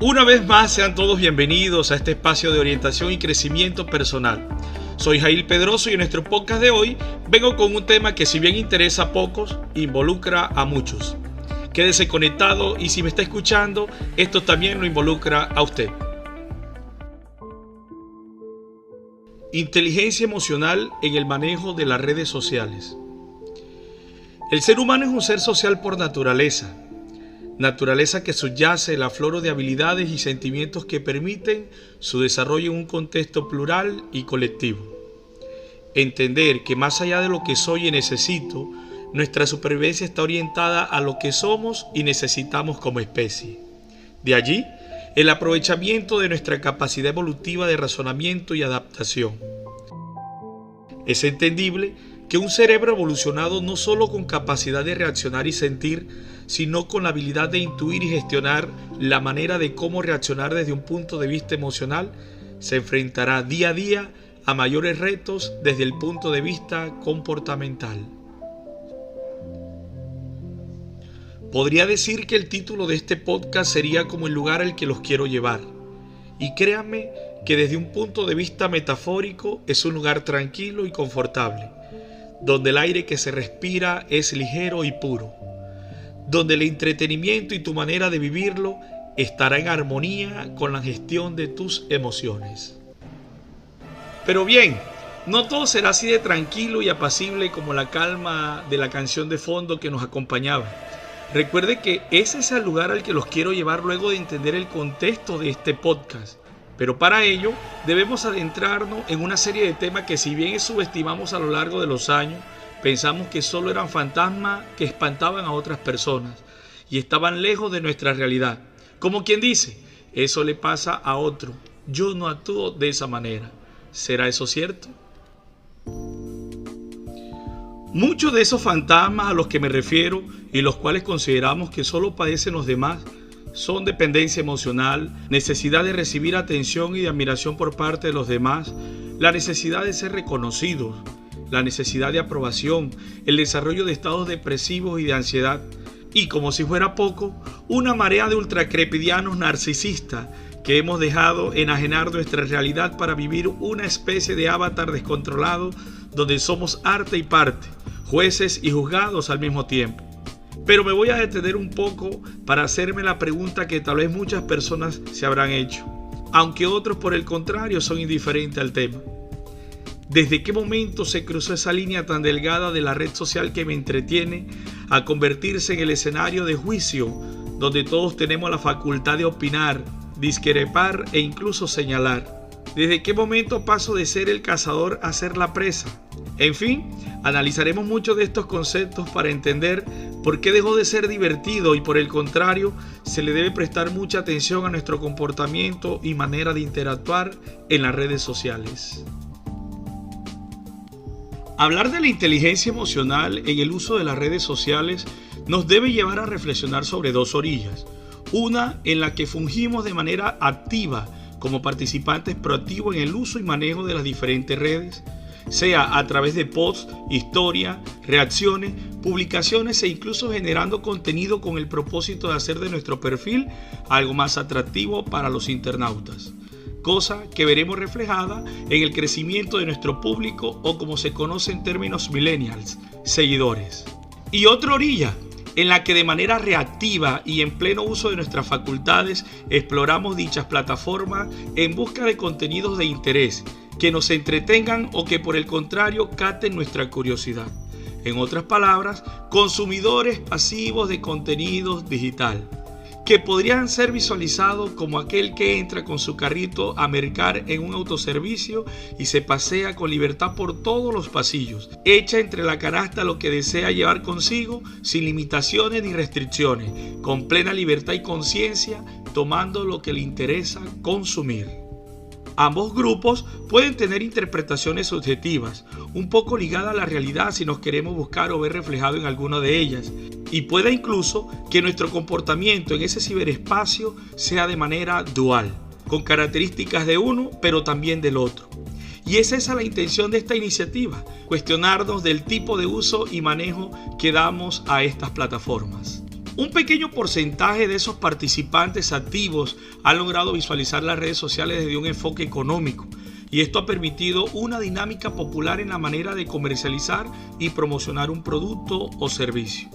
Una vez más, sean todos bienvenidos a este espacio de orientación y crecimiento personal. Soy Jair Pedroso y en nuestro podcast de hoy vengo con un tema que, si bien interesa a pocos, involucra a muchos. Quédese conectado y si me está escuchando, esto también lo involucra a usted. Inteligencia emocional en el manejo de las redes sociales. El ser humano es un ser social por naturaleza que subyace la flora de habilidades y sentimientos que permiten su desarrollo en un contexto plural y colectivo. Entender que más allá de lo que soy y necesito, nuestra supervivencia está orientada a lo que somos y necesitamos como especie. De allí, el aprovechamiento de nuestra capacidad evolutiva de razonamiento y adaptación. Es entendible que un cerebro evolucionado no solo con capacidad de reaccionar y sentir, sino con la habilidad de intuir y gestionar la manera de cómo reaccionar desde un punto de vista emocional, se enfrentará día a día a mayores retos desde el punto de vista comportamental. Podría decir que el título de este podcast sería como el lugar al que los quiero llevar. Y créanme que desde un punto de vista metafórico es un lugar tranquilo y confortable, donde el aire que se respira es ligero y puro, donde el entretenimiento y tu manera de vivirlo estará en armonía con la gestión de tus emociones. Pero bien, no todo será así de tranquilo y apacible como la calma de la canción de fondo que nos acompañaba. Recuerde que ese es el lugar al que los quiero llevar luego de entender el contexto de este podcast. Pero para ello debemos adentrarnos en una serie de temas que, si bien subestimamos a lo largo de los años, pensamos que solo eran fantasmas que espantaban a otras personas y estaban lejos de nuestra realidad. Como quien dice, eso le pasa a otro, yo no actúo de esa manera. ¿Será eso cierto? Muchos de esos fantasmas a los que me refiero y los cuales consideramos que solo padecen los demás son dependencia emocional, necesidad de recibir atención y de admiración por parte de los demás, la necesidad de ser reconocidos, la necesidad de aprobación, el desarrollo de estados depresivos y de ansiedad, y como si fuera poco, una marea de ultracrepidianos narcisistas que hemos dejado enajenar nuestra realidad para vivir una especie de avatar descontrolado donde somos arte y parte, jueces y juzgados al mismo tiempo. Pero me voy a detener un poco para hacerme la pregunta que tal vez muchas personas se habrán hecho, aunque otros por el contrario son indiferentes al tema. ¿Desde qué momento se cruzó esa línea tan delgada de la red social que me entretiene a convertirse en el escenario de juicio donde todos tenemos la facultad de opinar, discrepar e incluso señalar? ¿Desde qué momento paso de ser el cazador a ser la presa? En fin, analizaremos muchos de estos conceptos para entender por qué dejó de ser divertido y, por el contrario, se le debe prestar mucha atención a nuestro comportamiento y manera de interactuar en las redes sociales. Hablar de la inteligencia emocional en el uso de las redes sociales nos debe llevar a reflexionar sobre dos orillas. Una en la que fungimos de manera activa como participantes proactivos en el uso y manejo de las diferentes redes, sea a través de posts, historias, reacciones, publicaciones e incluso generando contenido con el propósito de hacer de nuestro perfil algo más atractivo para los internautas, cosa que veremos reflejada en el crecimiento de nuestro público, o como se conoce en términos millennials, seguidores. Y otra orilla en la que de manera reactiva y en pleno uso de nuestras facultades exploramos dichas plataformas en busca de contenidos de interés que nos entretengan o que, por el contrario, capten nuestra curiosidad. En otras palabras, consumidores pasivos de contenidos digital, que podrían ser visualizados como aquel que entra con su carrito a mercar en un autoservicio y se pasea con libertad por todos los pasillos, echa entre la canasta lo que desea llevar consigo sin limitaciones ni restricciones, con plena libertad y conciencia, tomando lo que le interesa consumir. Ambos grupos pueden tener interpretaciones subjetivas, un poco ligadas a la realidad si nos queremos buscar o ver reflejado en alguna de ellas, y puede incluso que nuestro comportamiento en ese ciberespacio sea de manera dual, con características de uno pero también del otro. Y es esa la intención de esta iniciativa, cuestionarnos del tipo de uso y manejo que damos a estas plataformas. Un pequeño porcentaje de esos participantes activos han logrado visualizar las redes sociales desde un enfoque económico, y esto ha permitido una dinámica popular en la manera de comercializar y promocionar un producto o servicio.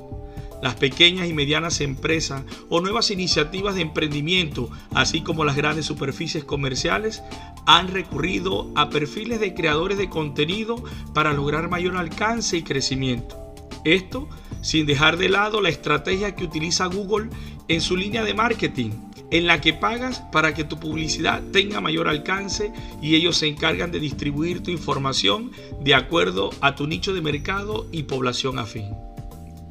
Las pequeñas y medianas empresas o nuevas iniciativas de emprendimiento, así como las grandes superficies comerciales, han recurrido a perfiles de creadores de contenido para lograr mayor alcance y crecimiento. Esto sin dejar de lado la estrategia que utiliza Google en su línea de marketing, en la que pagas para que tu publicidad tenga mayor alcance y ellos se encargan de distribuir tu información de acuerdo a tu nicho de mercado y población afín.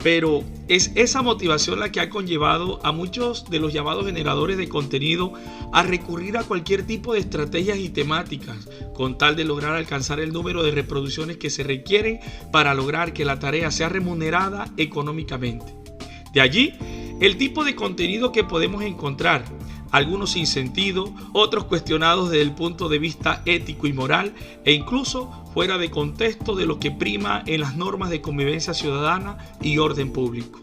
Pero es esa motivación la que ha conllevado a muchos de los llamados generadores de contenido a recurrir a cualquier tipo de estrategias y temáticas con tal de lograr alcanzar el número de reproducciones que se requieren para lograr que la tarea sea remunerada económicamente. De allí el tipo de contenido que podemos encontrar, algunos sin sentido, otros cuestionados desde el punto de vista ético y moral e incluso fuera de contexto de lo que prima en las normas de convivencia ciudadana y orden público.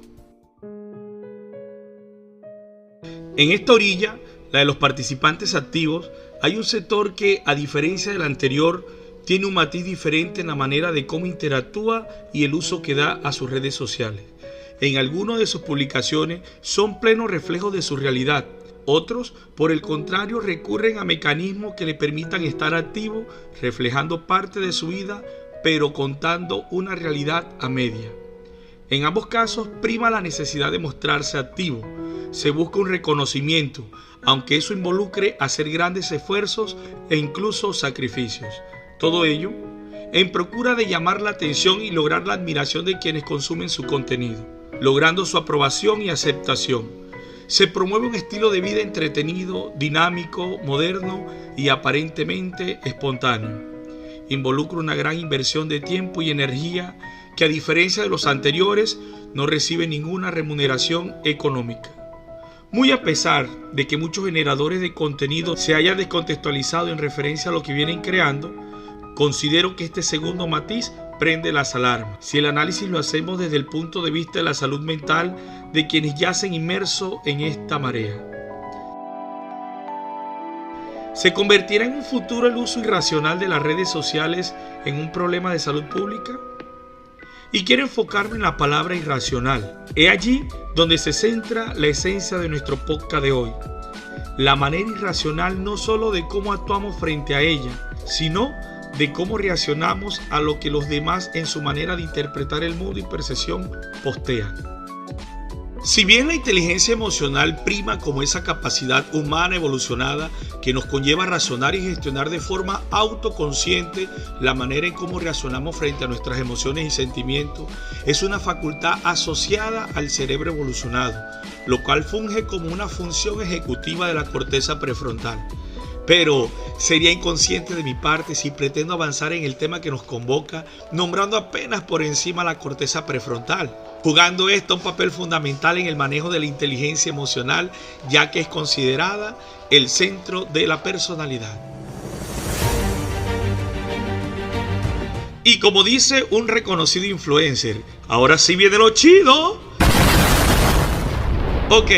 En esta orilla, la de los participantes activos, hay un sector que, a diferencia del anterior, tiene un matiz diferente en la manera de cómo interactúa y el uso que da a sus redes sociales. En algunas de sus publicaciones son plenos reflejos de su realidad. Otros, por el contrario, recurren a mecanismos que le permitan estar activo, reflejando parte de su vida, pero contando una realidad a media. En ambos casos, prima la necesidad de mostrarse activo. Se busca un reconocimiento, aunque eso involucre hacer grandes esfuerzos e incluso sacrificios. Todo ello en procura de llamar la atención y lograr la admiración de quienes consumen su contenido, logrando su aprobación y aceptación. Se promueve un estilo de vida entretenido, dinámico, moderno y aparentemente espontáneo. Involucra una gran inversión de tiempo y energía que, a diferencia de los anteriores, no recibe ninguna remuneración económica. Muy a pesar de que muchos generadores de contenido se hayan descontextualizado en referencia a lo que vienen creando, considero que este segundo matiz prende las alarmas. Si el análisis lo hacemos desde el punto de vista de la salud mental de quienes yacen inmersos en esta marea. ¿Se convertirá en un futuro el uso irracional de las redes sociales en un problema de salud pública? Y quiero enfocarme en la palabra irracional. Es allí donde se centra la esencia de nuestro podcast de hoy. La manera irracional no solo de cómo actuamos frente a ella, sino de cómo reaccionamos a lo que los demás en su manera de interpretar el mundo y percepción postean. Si bien la inteligencia emocional prima como esa capacidad humana evolucionada que nos conlleva a razonar y gestionar de forma autoconsciente la manera en cómo reaccionamos frente a nuestras emociones y sentimientos, es una facultad asociada al cerebro evolucionado, lo cual funge como una función ejecutiva de la corteza prefrontal. Pero sería inconsciente de mi parte si pretendo avanzar en el tema que nos convoca, nombrando apenas por encima la corteza prefrontal, jugando esta un papel fundamental en el manejo de la inteligencia emocional, ya que es considerada el centro de la personalidad. Y como dice un reconocido influencer, ahora sí viene lo chido. Ok.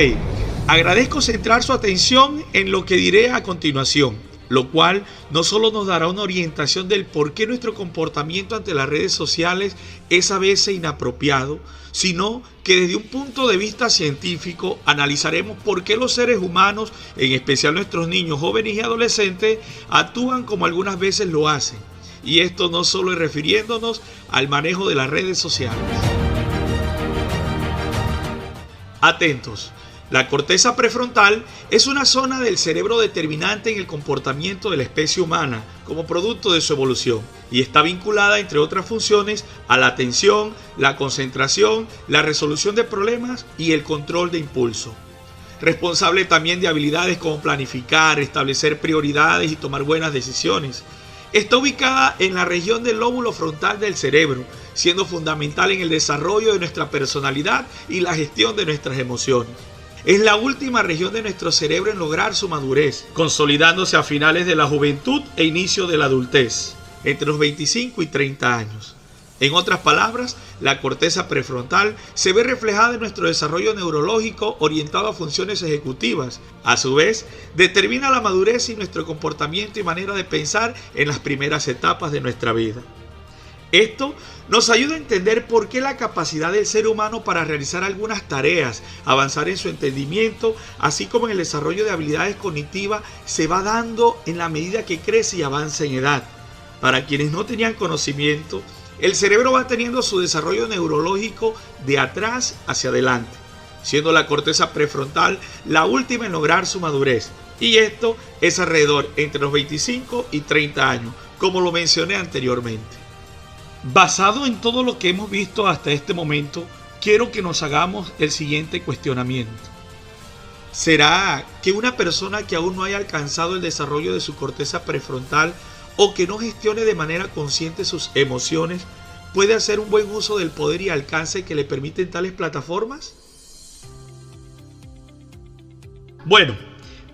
Agradezco centrar su atención en lo que diré a continuación, lo cual no solo nos dará una orientación del por qué nuestro comportamiento ante las redes sociales es a veces inapropiado, sino que desde un punto de vista científico analizaremos por qué los seres humanos, en especial nuestros niños, jóvenes y adolescentes, actúan como algunas veces lo hacen. Y esto no solo es refiriéndonos al manejo de las redes sociales. Atentos. La corteza prefrontal es una zona del cerebro determinante en el comportamiento de la especie humana como producto de su evolución y está vinculada, entre otras funciones, a la atención, la concentración, la resolución de problemas y el control de impulso. Responsable también de habilidades como planificar, establecer prioridades y tomar buenas decisiones. Está ubicada en la región del lóbulo frontal del cerebro, siendo fundamental en el desarrollo de nuestra personalidad y la gestión de nuestras emociones. Es la última región de nuestro cerebro en lograr su madurez, consolidándose a finales de la juventud e inicio de la adultez, entre los 25 y 30 años. En otras palabras, la corteza prefrontal se ve reflejada en nuestro desarrollo neurológico orientado a funciones ejecutivas. A su vez, determina la madurez y nuestro comportamiento y manera de pensar en las primeras etapas de nuestra vida. Esto nos ayuda a entender por qué la capacidad del ser humano para realizar algunas tareas, avanzar en su entendimiento, así como en el desarrollo de habilidades cognitivas, se va dando en la medida que crece y avanza en edad. Para quienes no tenían conocimiento, el cerebro va teniendo su desarrollo neurológico de atrás hacia adelante, siendo la corteza prefrontal la última en lograr su madurez. Y esto es alrededor entre los 25 y 30 años, como lo mencioné anteriormente. Basado en todo lo que hemos visto hasta este momento, quiero que nos hagamos el siguiente cuestionamiento. ¿Será que una persona que aún no haya alcanzado el desarrollo de su corteza prefrontal o que no gestione de manera consciente sus emociones puede hacer un buen uso del poder y alcance que le permiten tales plataformas? Bueno,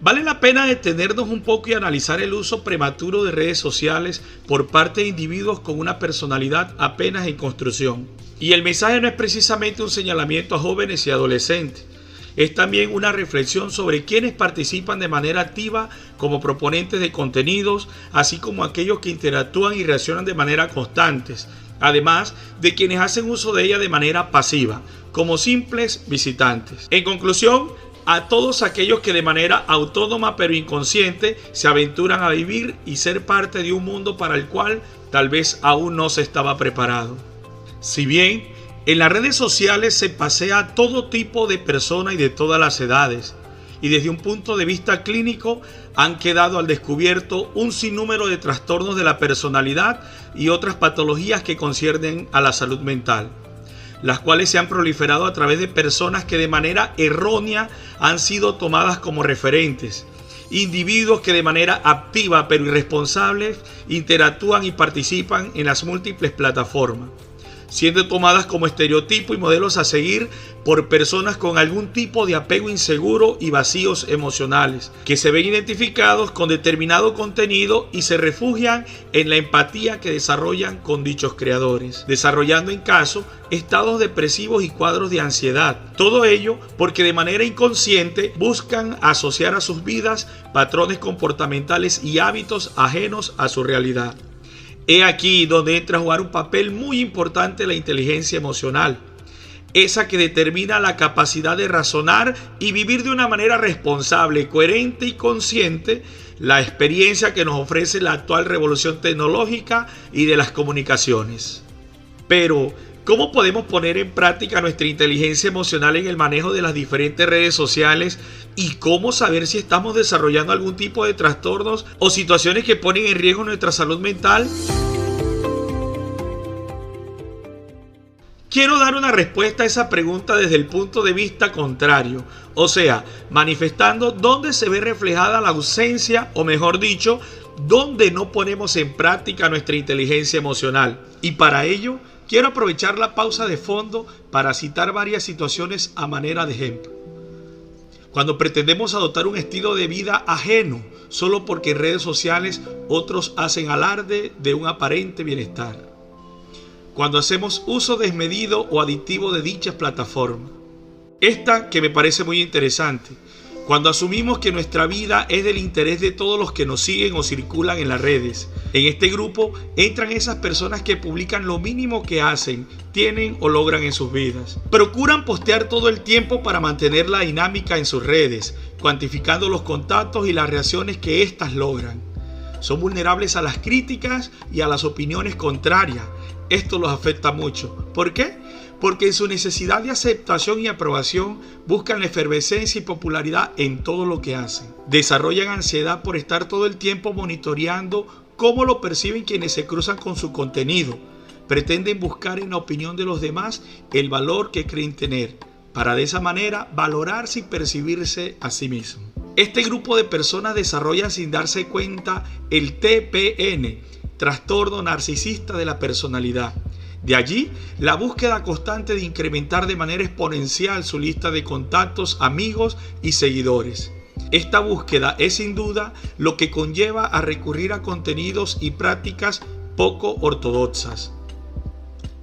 vale la pena detenernos un poco y analizar el uso prematuro de redes sociales por parte de individuos con una personalidad apenas en construcción. Y el mensaje no es precisamente un señalamiento a jóvenes y adolescentes. Es también una reflexión sobre quienes participan de manera activa como proponentes de contenidos, así como aquellos que interactúan y reaccionan de manera constantes, además de quienes hacen uso de ella de manera pasiva, como simples visitantes. En conclusión, a todos aquellos que de manera autónoma pero inconsciente se aventuran a vivir y ser parte de un mundo para el cual tal vez aún no se estaba preparado. Si bien en las redes sociales se pasea a todo tipo de personas y de todas las edades, y desde un punto de vista clínico han quedado al descubierto un sinnúmero de trastornos de la personalidad y otras patologías que conciernen a la salud mental, las cuales se han proliferado a través de personas que de manera errónea han sido tomadas como referentes, individuos que de manera activa pero irresponsable interactúan y participan en las múltiples plataformas, siendo tomadas como estereotipo y modelos a seguir por personas con algún tipo de apego inseguro y vacíos emocionales, que se ven identificados con determinado contenido y se refugian en la empatía que desarrollan con dichos creadores, desarrollando en caso estados depresivos y cuadros de ansiedad. Todo ello porque de manera inconsciente buscan asociar a sus vidas patrones comportamentales y hábitos ajenos a su realidad. He aquí donde entra a jugar un papel muy importante la inteligencia emocional, esa que determina la capacidad de razonar y vivir de una manera responsable, coherente y consciente la experiencia que nos ofrece la actual revolución tecnológica y de las comunicaciones. Pero, ¿cómo podemos poner en práctica nuestra inteligencia emocional en el manejo de las diferentes redes sociales? ¿Y cómo saber si estamos desarrollando algún tipo de trastornos o situaciones que ponen en riesgo nuestra salud mental? Quiero dar una respuesta a esa pregunta desde el punto de vista contrario, o sea, manifestando dónde se ve reflejada la ausencia, o mejor dicho, dónde no ponemos en práctica nuestra inteligencia emocional. Y para ello, quiero aprovechar la pausa de fondo para citar varias situaciones a manera de ejemplo. Cuando pretendemos adoptar un estilo de vida ajeno solo porque en redes sociales otros hacen alarde de un aparente bienestar. Cuando hacemos uso desmedido o adictivo de dichas plataformas. Esta que me parece muy interesante. Cuando asumimos que nuestra vida es del interés de todos los que nos siguen o circulan en las redes. En este grupo entran esas personas que publican lo mínimo que hacen, tienen o logran en sus vidas. Procuran postear todo el tiempo para mantener la dinámica en sus redes, cuantificando los contactos y las reacciones que éstas logran. Son vulnerables a las críticas y a las opiniones contrarias. Esto los afecta mucho. ¿Por qué? Porque en su necesidad de aceptación y aprobación buscan la efervescencia y popularidad en todo lo que hacen. Desarrollan ansiedad por estar todo el tiempo monitoreando cómo lo perciben quienes se cruzan con su contenido. Pretenden buscar en la opinión de los demás el valor que creen tener, para de esa manera valorarse y percibirse a sí mismos. Este grupo de personas desarrolla sin darse cuenta el TPN, trastorno narcisista de la personalidad. De allí, la búsqueda constante de incrementar de manera exponencial su lista de contactos, amigos y seguidores. Esta búsqueda es sin duda lo que conlleva a recurrir a contenidos y prácticas poco ortodoxas.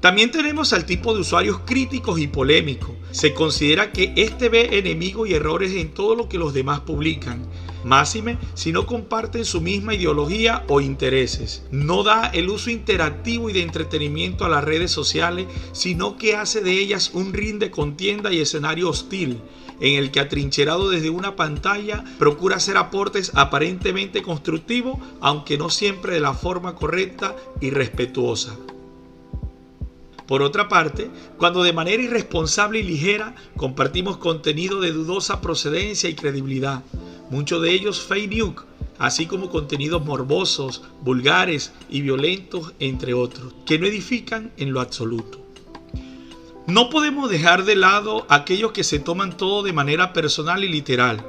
También tenemos al tipo de usuarios críticos y polémicos. Se considera que este ve enemigos y errores en todo lo que los demás publican, máxime si no comparten su misma ideología o intereses. No da el uso interactivo y de entretenimiento a las redes sociales, sino que hace de ellas un ring de contienda y escenario hostil, en el que atrincherado desde una pantalla procura hacer aportes aparentemente constructivos, aunque no siempre de la forma correcta y respetuosa. Por otra parte, cuando de manera irresponsable y ligera compartimos contenido de dudosa procedencia y credibilidad, muchos de ellos fake news, así como contenidos morbosos, vulgares y violentos, entre otros, que no edifican en lo absoluto. No podemos dejar de lado aquellos que se toman todo de manera personal y literal,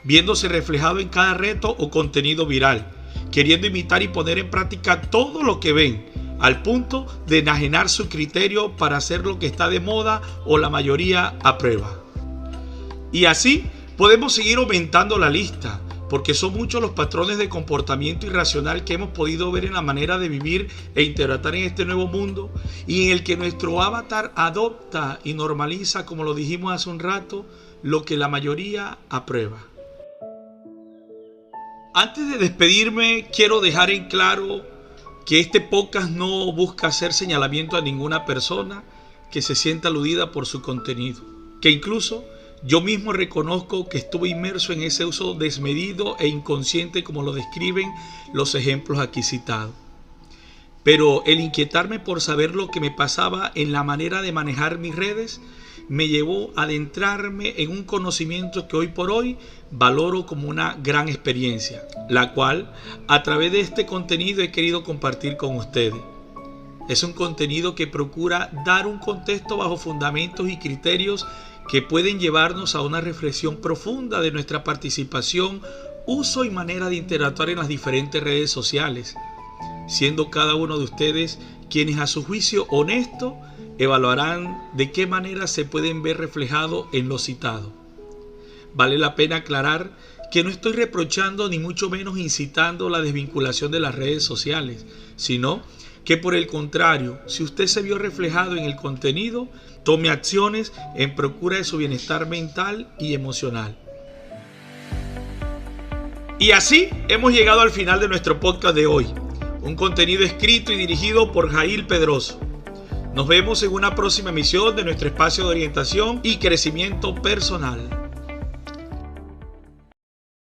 viéndose reflejado en cada reto o contenido viral, queriendo imitar y poner en práctica todo lo que ven, al punto de enajenar su criterio para hacer lo que está de moda o la mayoría aprueba. Y así podemos seguir aumentando la lista, porque son muchos los patrones de comportamiento irracional que hemos podido ver en la manera de vivir e interactuar en este nuevo mundo, y en el que nuestro avatar adopta y normaliza, como lo dijimos hace un rato, lo que la mayoría aprueba. Antes de despedirme, quiero dejar en claro que este podcast no busca hacer señalamiento a ninguna persona que se sienta aludida por su contenido, que incluso yo mismo reconozco que estuve inmerso en ese uso desmedido e inconsciente como lo describen los ejemplos aquí citados. Pero el inquietarme por saber lo que me pasaba en la manera de manejar mis redes me llevó a adentrarme en un conocimiento que hoy por hoy valoro como una gran experiencia, la cual a través de este contenido he querido compartir con ustedes. Es un contenido que procura dar un contexto bajo fundamentos y criterios que pueden llevarnos a una reflexión profunda de nuestra participación, uso y manera de interactuar en las diferentes redes sociales, siendo cada uno de ustedes quienes a su juicio honesto evaluarán de qué manera se pueden ver reflejados en lo citado. Vale la pena aclarar que no estoy reprochando ni mucho menos incitando la desvinculación de las redes sociales, sino que por el contrario, si usted se vio reflejado en el contenido, tome acciones en procura de su bienestar mental y emocional. Y así hemos llegado al final de nuestro podcast de hoy, un contenido escrito y dirigido por Jair Pedroso. Nos vemos en una próxima emisión de nuestro espacio de orientación y crecimiento personal.